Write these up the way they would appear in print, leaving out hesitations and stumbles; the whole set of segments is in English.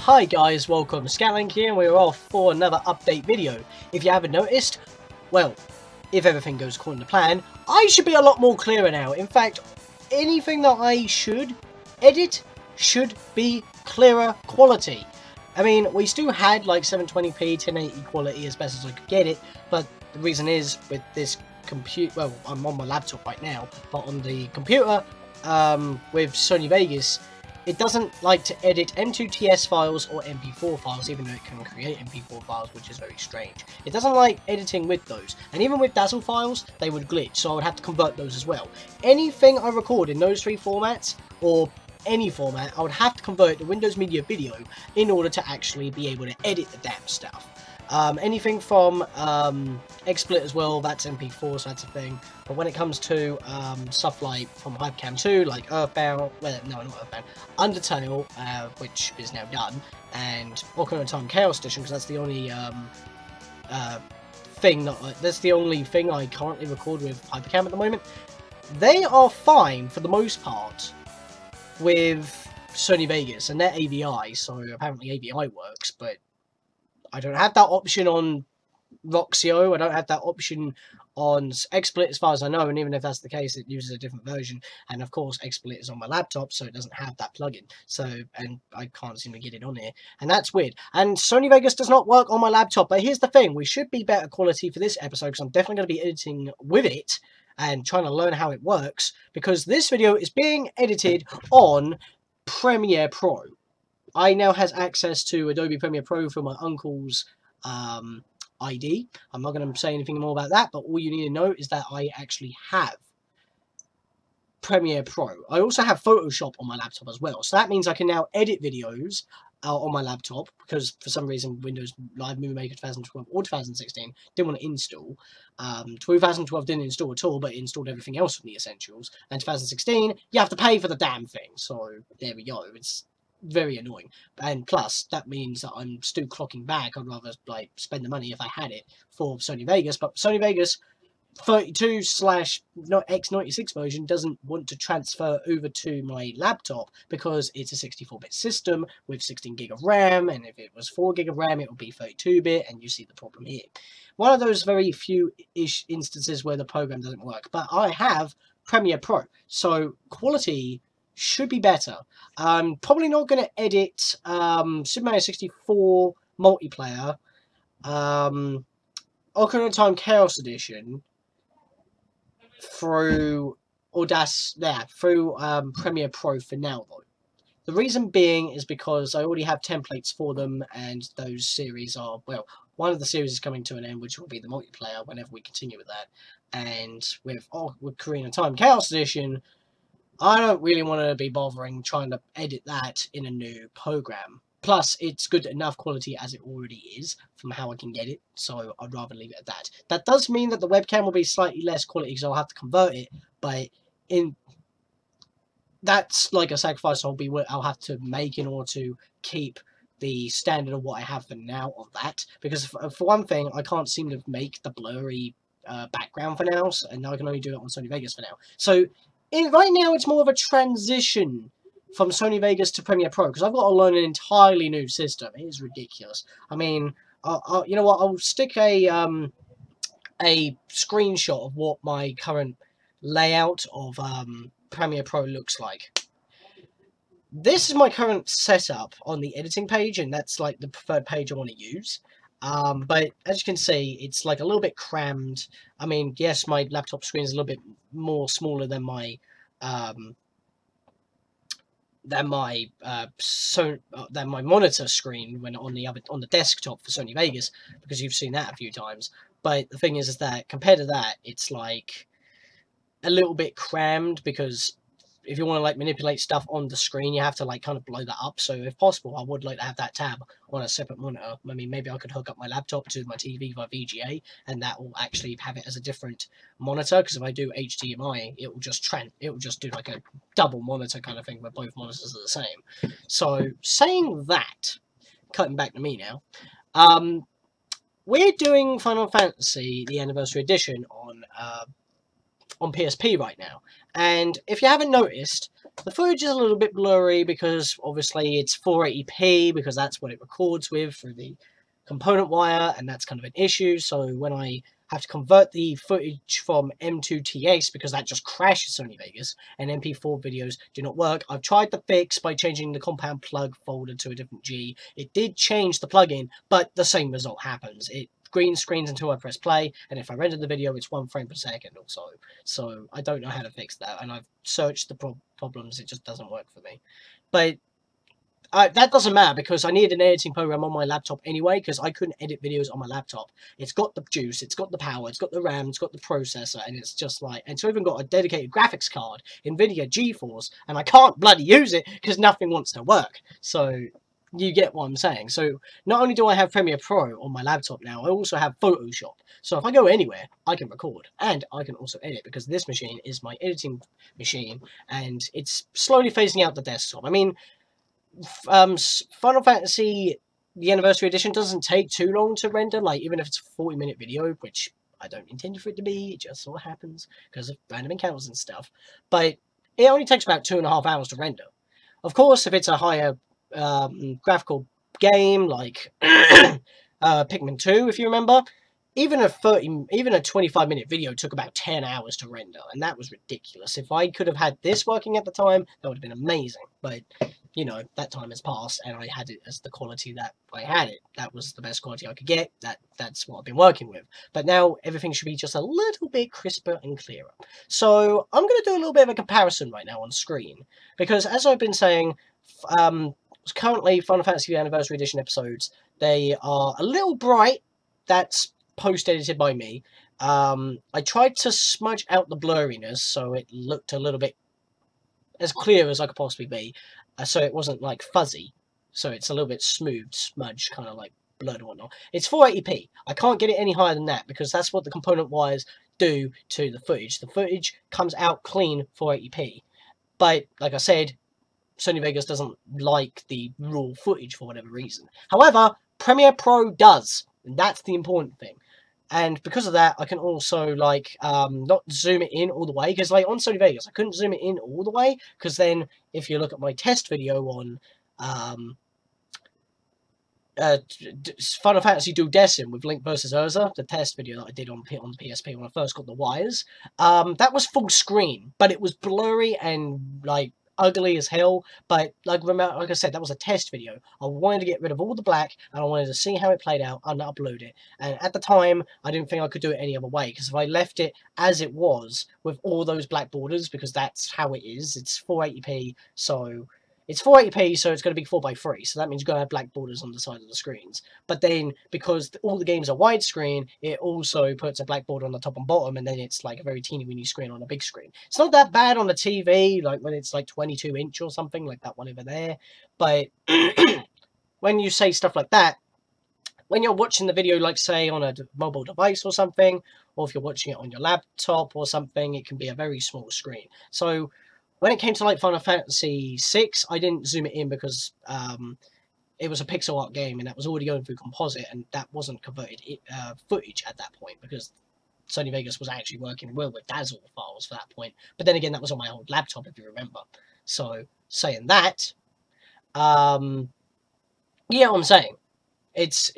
Hi guys, welcome. Scatlink here, and we're off for another update video. If you haven't noticed, well, if everything goes according to plan, I should be a lot more clearer now. In fact, anything that I should edit should be clearer quality. I mean, we still had like 720p, 1080 quality as best as I could get it, but the reason is with this computer, well, I'm on my laptop right now, but on the computer with Sony Vegas, it doesn't like to edit M2TS files or MP4 files, even though it can create MP4 files, which is very strange. It doesn't like editing with those, and even with Dazzle files, they would glitch, so I would have to convert those as well. Anything I record in those three formats, or any format, I would have to convert to Windows Media Video in order to actually be able to edit the damn stuff. Anything from XSplit as well, that's MP4, so that's a thing. But when it comes to stuff like from Hypercam 2, like Earthbound, well, no, not Earthbound, Undertale, which is now done, and Ocarina of Time Chaos Edition, because that's the only that's the only thing I currently record with Hypercam at the moment. They are fine for the most part with Sony Vegas, and they're AVI, so apparently AVI works, but I don't have that option on Roxio, I don't have that option on XSplit as far as I know, and even if that's the case, it uses a different version, and of course XSplit is on my laptop, so it doesn't have that plugin, so, and I can't seem to get it on here, and that's weird. And Sony Vegas does not work on my laptop, but here's the thing, we should be better quality for this episode, because I'm definitely going to be editing with it, and trying to learn how it works, because this video is being edited on Premiere Pro. I now has access to Adobe Premiere Pro from my uncle's ID. I'm not going to say anything more about that, but all you need to know is that I actually have Premiere Pro. I also have Photoshop on my laptop as well, so that means I can now edit videos on my laptop, because for some reason Windows Live Movie Maker 2012 or 2016 didn't want to install. 2012 didn't install at all, but it installed everything else from the essentials, and 2016 you have to pay for the damn thing, so there we go. It's very annoying, and plus that means that I'm still clocking back. I'd rather like spend the money if I had it for Sony Vegas, but Sony Vegas 32/X96 version doesn't want to transfer over to my laptop because it's a 64-bit system with 16 gig of RAM, and if it was 4 gig of RAM it would be 32-bit, and you see the problem here. One of those very few-ish instances where the program doesn't work, but I have Premiere Pro, so quality should be better. I'm probably not going to edit Super Mario 64 multiplayer, Ocarina of Time Chaos Edition through Premiere Pro for now, though. The reason being is because I already have templates for them, and those series are, well, one of the series is coming to an end, which will be the multiplayer whenever we continue with that, and with Ocarina of Time Chaos Edition, I don't really want to be bothering trying to edit that in a new program. Plus, it's good enough quality as it already is from how I can get it, so I'd rather leave it at that. That does mean that the webcam will be slightly less quality because I'll have to convert it, but that's like a sacrifice I'll have to make in order to keep the standard of what I have for now of that. Because for one thing, I can't seem to make the blurry background for now, and I can only do it on Sony Vegas for now. So right now, it's more of a transition from Sony Vegas to Premiere Pro, because I've got to learn an entirely new system. It is ridiculous. I mean, you know what? I'll stick a screenshot of what my current layout of Premiere Pro looks like. This is my current setup on the editing page, and that's like the preferred page I want to use. But as you can see, it's like a little bit crammed. I mean, yes, my laptop screen is a little bit more smaller than my monitor screen when on the desktop for Sony Vegas, because you've seen that a few times. But the thing is that compared to that, it's like a little bit crammed, because if you want to like manipulate stuff on the screen, you have to like kind of blow that up. So if possible, I would like to have that tab on a separate monitor. I mean, maybe I could hook up my laptop to my TV via VGA, and that will actually have it as a different monitor. Because if I do HDMI, it will just do like a double monitor kind of thing, where both monitors are the same. So saying that, cutting back to me now, we're doing Final Fantasy the Anniversary Edition on PSP right now, and if you haven't noticed, The footage is a little bit blurry because obviously it's 480p because that's what it records with through the component wire, and that's kind of an issue. So when I have to convert the footage from M2TS because that just crashes Sony Vegas and MP4 videos do not work. I've tried the fix by changing the compound plug folder to a different G. It did change the plugin, but the same result happens. It green screens until I press play, and if I render the video, it's 1 frame per second or so. So I don't know how to fix that, and I've searched the problems. It just doesn't work for me. But that doesn't matter because I needed an editing program on my laptop anyway because I couldn't edit videos on my laptop. It's got the juice, it's got the power, it's got the RAM, it's got the processor, and it's just like, and it's even got a dedicated graphics card, NVIDIA GeForce, and I can't bloody use it because nothing wants to work. So you get what I'm saying. So not only do I have Premiere Pro on my laptop now, I also have Photoshop. So if I go anywhere, I can record and I can also edit because this machine is my editing machine and it's slowly phasing out the desktop. I mean, Final Fantasy, the Anniversary Edition, doesn't take too long to render, like even if it's a 40-minute video, which I don't intend for it to be, it just sort of happens because of random encounters and stuff. But it only takes about 2.5 hours to render. Of course, if it's a higher graphical game like Pikmin 2, if you remember, even a 25-minute video took about 10 hours to render, and that was ridiculous. If I could have had this working at the time, that would have been amazing. But you know, that time has passed, and I had it as the quality that I had it. That was the best quality I could get. That's what I've been working with. But now everything should be just a little bit crisper and clearer. So I'm going to do a little bit of a comparison right now on screen, because as I've been saying, currently Final Fantasy Anniversary Edition episodes, they are a little bright. That's post-edited by me. I tried to smudge out the blurriness so it looked a little bit as clear as I could possibly be, so it wasn't like fuzzy, so it's a little bit smooth, smudged, kind of like blurred and whatnot. It's 480p. I can't get it any higher than that because that's what the component wires do to the footage. The footage comes out clean 480p, but like I said, Sony Vegas doesn't like the raw footage for whatever reason. However, Premiere Pro does, and that's the important thing. And because of that, I can also, like, not zoom it in all the way. Because, like, on Sony Vegas, I couldn't zoom it in all the way. Because then, if you look at my test video on Final Fantasy Duodecim with Link vs. Urza, the test video that I did on the PSP when I first got the wires, that was full screen. But it was blurry and, like, ugly as hell. But like I said, that was a test video. I wanted to get rid of all the black and I wanted to see how it played out and upload it. And at the time, I didn't think I could do it any other way, because if I left it as it was with all those black borders, because that's how it is, it's 480p, so it's 480p, so it's going to be 4:3, so that means you're going to have black borders on the side of the screens. But then, because all the games are widescreen, it also puts a black border on the top and bottom, and then it's like a very teeny-weeny screen on a big screen. It's not that bad on the TV, like when it's like 22-inch or something, like that one over there. But when you say stuff like that, when you're watching the video, like say on a mobile device or something, or if you're watching it on your laptop or something, it can be a very small screen. So when it came to like Final Fantasy VI, I didn't zoom it in because it was a pixel art game and that was already going through composite, and that wasn't converted footage at that point because Sony Vegas was actually working well with Dazzle files for that point. But then again, that was on my old laptop, if you remember. So saying that, yeah, what I'm saying. It's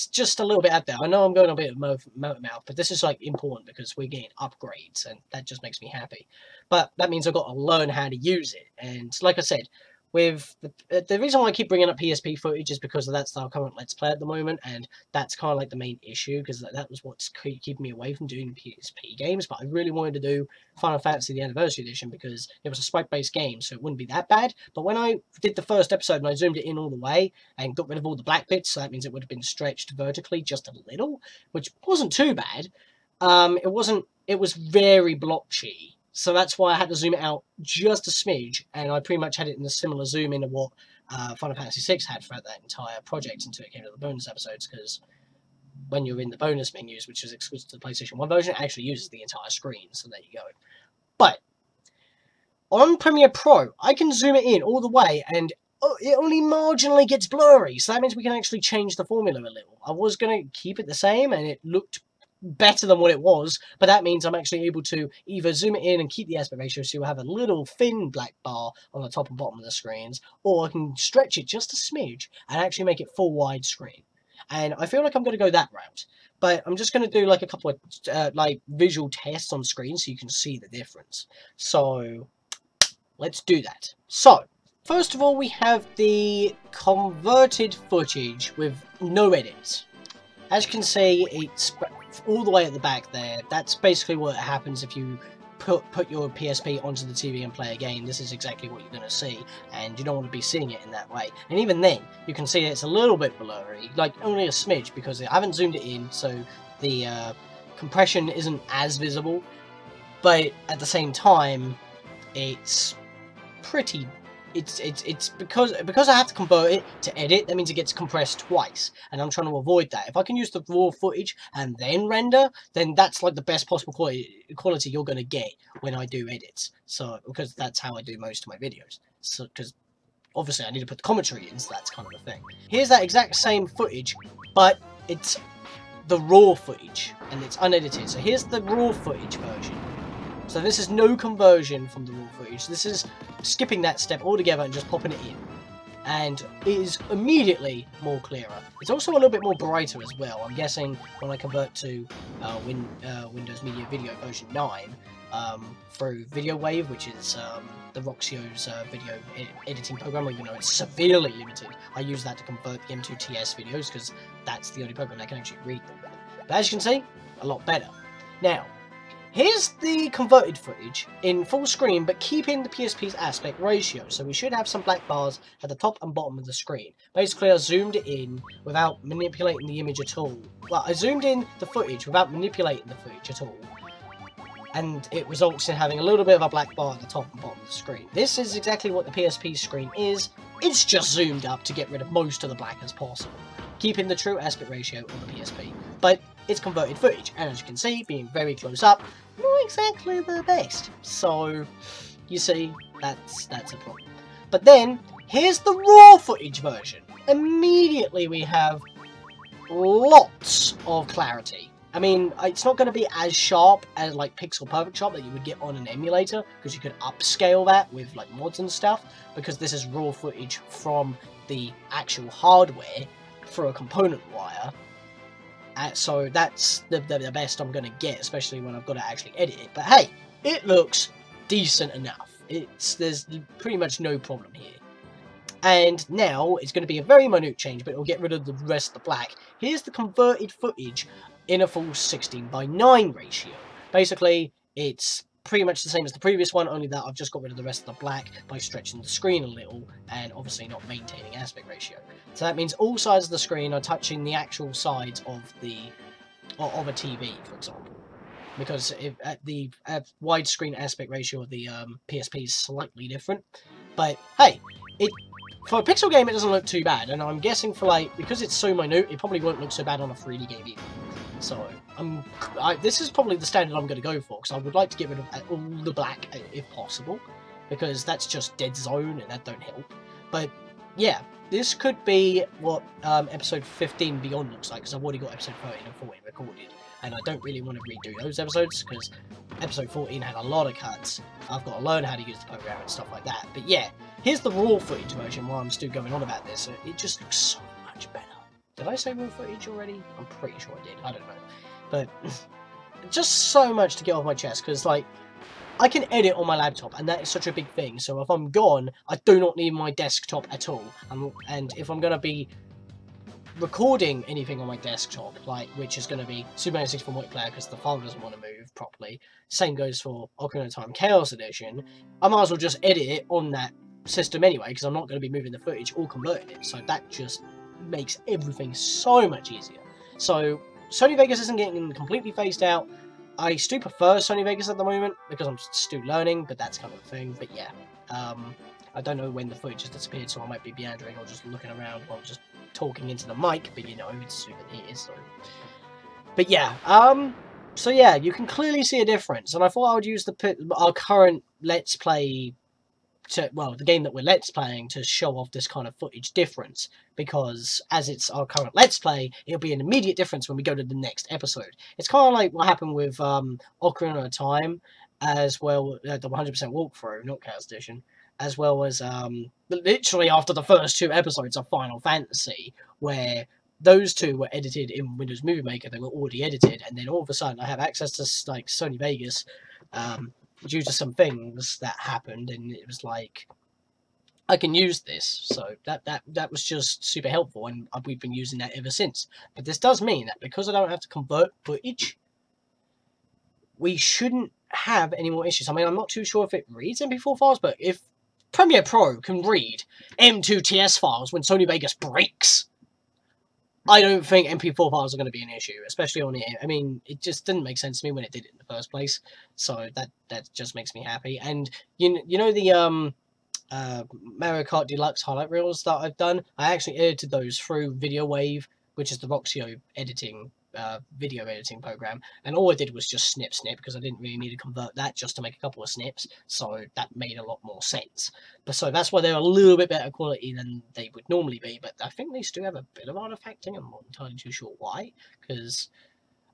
just a little bit out there. I know I'm going a bit of motor mouth, but this is like important because we're getting upgrades, and that just makes me happy. But that means I've got to learn how to use it. And like I said, with the reason why I keep bringing up PSP footage is because that's our current Let's Play at the moment, and that's kind of like the main issue, because that was what's keeping me away from doing PSP games. But I really wanted to do Final Fantasy the Anniversary Edition because it was a sprite-based game, so it wouldn't be that bad. But when I did the first episode and I zoomed it in all the way and got rid of all the black bits, so that means it would have been stretched vertically just a little, which wasn't too bad. It was very blotchy. So that's why I had to zoom it out just a smidge, and I pretty much had it in a similar zoom in to what Final Fantasy VI had throughout that entire project until it came to the bonus episodes, because when you're in the bonus menus, which is exclusive to the PlayStation 1 version, it actually uses the entire screen, so there you go. But on Premiere Pro, I can zoom it in all the way, and it only marginally gets blurry, so that means we can actually change the formula a little. I was going to keep it the same, and it looked better than what it was, but that means I'm actually able to either zoom it in and keep the aspect ratio so you'll have a little thin black bar on the top and bottom of the screens, or I can stretch it just a smidge and actually make it full widescreen. And I feel like I'm going to go that route, but I'm just going to do like a couple of like visual tests on screen so you can see the difference. So let's do that. So first of all, we have the converted footage with no edits. As you can see, it's all the way at the back there. That's basically what happens if you put your PSP onto the TV and play a game. This is exactly what you're going to see, and you don't want to be seeing it in that way. And even then, you can see it's a little bit blurry, like only a smidge, because I haven't zoomed it in, so the compression isn't as visible. But at the same time, it's pretty. It's because I have to convert it to edit. That means it gets compressed twice, and I'm trying to avoid that. If I can use the raw footage and then render, then that's like the best possible quality you're going to get when I do edits. So because that's how I do most of my videos. So because obviously I need to put the commentary in, so that's kind of the thing. Here's that exact same footage, but it's the raw footage and it's unedited. So here's the raw footage version. So this is no conversion from the raw footage. This is skipping that step altogether and just popping it in. And it is immediately more clearer. It's also a little bit more brighter as well. I'm guessing when I convert to Windows Media Video version 9 through Video Wave, which is the Roxio's video editing program, even though it's severely limited. I use that to convert the M2 TS videos because that's the only program that can actually read them. But as you can see, a lot better. Now, here's the converted footage in full screen, but keeping the PSP's aspect ratio. So we should have some black bars at the top and bottom of the screen. Basically, I zoomed it in without manipulating the image at all. Well, I zoomed in the footage without manipulating the footage at all. And it results in having a little bit of a black bar at the top and bottom of the screen. This is exactly what the PSP screen is. It's just zoomed up to get rid of most of the black as possible, keeping the true aspect ratio of the PSP. But it's converted footage, and as you can see, being very close up, not exactly the best. So, you see, that's a problem. But then, here's the raw footage version. Immediately we have lots of clarity. I mean, it's not going to be as sharp as like pixel perfect sharp that you would get on an emulator, because you could upscale that with like mods and stuff, because this is raw footage from the actual hardware through a component wire. So that's the best I'm going to get, especially when I've got to actually edit it. But hey, it looks decent enough. There's pretty much no problem here. And now it's going to be a very minute change, but it'll get rid of the rest of the black. Here's the converted footage in a full 16:9 ratio. Basically, it's pretty much the same as the previous one, only that I've just got rid of the rest of the black by stretching the screen a little, and obviously not maintaining aspect ratio. So that means all sides of the screen are touching the actual sides of a TV, for example. Because the widescreen aspect ratio of the PSP is slightly different. But hey, for a pixel game it doesn't look too bad, and I'm guessing for because it's so minute, it probably won't look so bad on a 3D game either. So this is probably the standard I'm going to go for, because I would like to get rid of all the black if possible, because that's just dead zone and that don't help. But yeah, this could be what episode 15 Beyond looks like, because I've already got episode 13 and 14 recorded, and I don't really want to redo those episodes, because episode 14 had a lot of cuts. I've got to learn how to use the program and stuff like that. But yeah, here's the raw footage version while I'm still going on about this. It just looks so much better. Did I say raw footage already? I'm pretty sure I did. I don't know. But just so much to get off my chest, because I can edit on my laptop, and that is such a big thing. So if I'm gone, I do not need my desktop at all. And if I'm going to be recording anything on my desktop, which is going to be Super Mario 64 multiplayer, because the file doesn't want to move properly. Same goes for Ocarina of Time Chaos Edition. I might as well just edit it on that system anyway, because I'm not going to be moving the footage or converting it. So that just makes everything so much easier. So Sony Vegas isn't getting completely phased out. I still prefer Sony Vegas at the moment, because I'm still learning, but that's kind of the thing. But yeah, I don't know when the footage has disappeared, so I might be meandering or just looking around while just talking into the mic, but you know, it's super here, so. But yeah, so yeah, you can clearly see a difference, and I thought I would use our current Let's Play the game that we're Let's Playing to show off this kind of footage difference, because as it's our current Let's Play, it'll be an immediate difference when we go to the next episode. It's kind of like what happened with Ocarina of Time, as well, the 100% walkthrough, not Chaos Edition, as well as literally after the first 2 episodes of Final Fantasy, where those 2 were edited in Windows Movie Maker. They were already edited, and then all of a sudden I have access to like Sony Vegas due to some things that happened, and it was like I can use this. So that was just super helpful, and we've been using that ever since. But this does mean that because I don't have to convert footage, we shouldn't have any more issues. I mean, I'm not too sure if it reads MP4 files, but if Premiere Pro can read M2TS files when Sony Vegas breaks, I don't think MP4 files are going to be an issue, especially on here. I mean, it just didn't make sense to me when it did it in the first place, so that just makes me happy. And you know the Mario Kart Deluxe highlight reels that I've done? I actually edited those through VideoWave, which is the Roxio editing video editing program, and all I did was just snip because I didn't really need to convert that just to make a couple of snips, so that made a lot more sense. But so that's why they're a little bit better quality than they would normally be, but I think they still have a bit of artifacting. I'm not entirely too sure why, because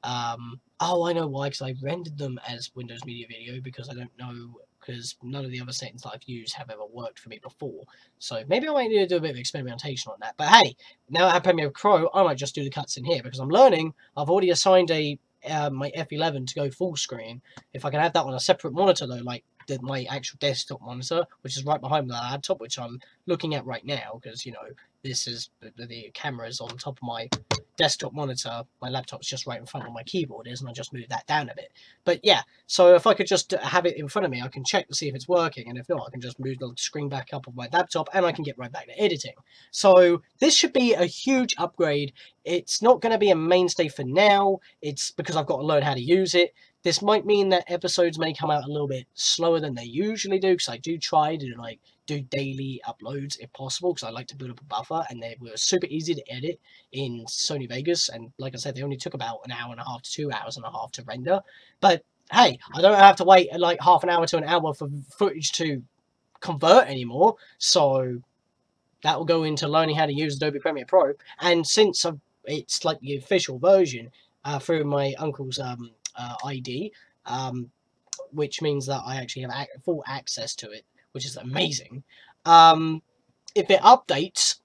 oh, I know why, because I rendered them as Windows Media Video, because I don't know, because none of the other settings that I've used have ever worked for me before. So maybe I might need to do a bit of experimentation on that. But hey, now I have Premiere Pro, I might just do the cuts in here, because I'm learning. I've already assigned my F11 to go full screen. If I can have that on a separate monitor though, like my actual desktop monitor, which is right behind the laptop, which I'm looking at right now, because, you know, this is the camera's on top of my desktop monitor, my laptop's just right in front of my keyboard and I just moved that down a bit. But yeah, so if I could just have it in front of me, I can check to see if it's working, and if not, I can just move the screen back up of my laptop and I can get right back to editing. So this should be a huge upgrade. It's not going to be a mainstay for now, it's because I've got to learn how to use it. This might mean that episodes may come out a little bit slower than they usually do, because I do try to do daily uploads if possible, because I like to build up a buffer, and they were super easy to edit in Sony Vegas, and like I said, they only took about an hour and a half to 2 hours and a half to render. But hey, I don't have to wait like half an hour to an hour for footage to convert anymore, so that will go into learning how to use Adobe Premiere Pro. And since it's like the official version through my uncle's ID, which means that I actually have full access to it, which is amazing. If it updates,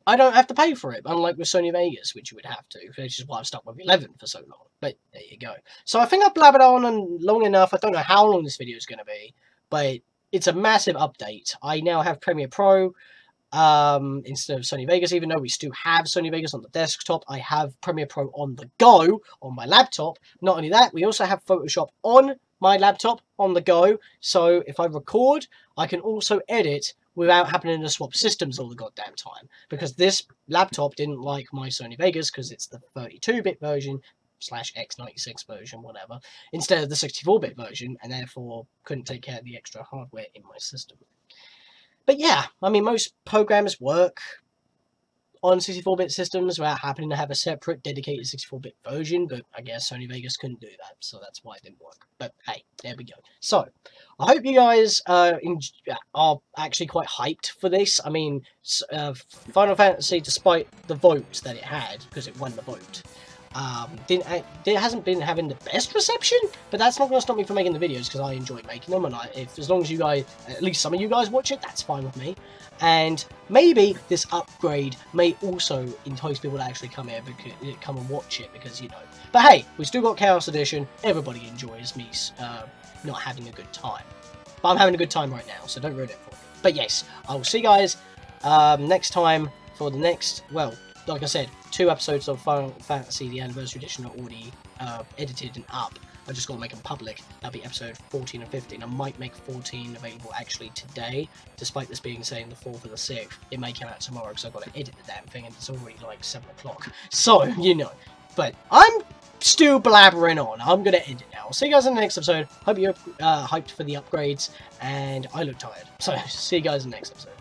I don't have to pay for it, unlike with Sony Vegas, which you would have to, which is why I've stuck with 11 for so long. But there you go. So I think I've blabbered on long enough. I don't know how long this video is going to be, but it's a massive update. I now have Premiere Pro instead of Sony Vegas. Even though we still have Sony Vegas on the desktop, I have Premiere Pro on the go on my laptop. Not only that, we also have Photoshop on my laptop on the go, so if I record, I can also edit without having to swap systems all the goddamn time, because this laptop didn't like my Sony Vegas because it's the 32-bit version / x96 version, whatever, instead of the 64-bit version, and therefore couldn't take care of the extra hardware in my system. But yeah, I mean, most programs work on 64-bit systems without happening to have a separate dedicated 64-bit version, but I guess Sony Vegas couldn't do that, so that's why it didn't work. But hey, there we go. So, I hope you guys are actually quite hyped for this. I mean, Final Fantasy, despite the vote that it had, because it won the vote, it hasn't been having the best reception, but that's not going to stop me from making the videos, because I enjoy making them, and as long as you guys, at least some of you guys, watch it, that's fine with me. And maybe this upgrade may also entice people to actually come here, come and watch it, because, you know. But hey, we still got Chaos Edition. Everybody enjoys me not having a good time. But I'm having a good time right now, so don't ruin it for me. But yes, I will see you guys next time for the next, well, like I said, 2 episodes of Final Fantasy, the Anniversary Edition, are already edited and up. I just got to make them public. That'll be episode 14 and 15. I might make 14 available actually today, despite this being, say, the 4th or the 6th. It may come out tomorrow, because I've got to edit the damn thing, and it's already like 7 o'clock. So, you know. But I'm still blabbering on. I'm going to end it now. I'll see you guys in the next episode. Hope you're hyped for the upgrades, and I look tired. So, see you guys in the next episode.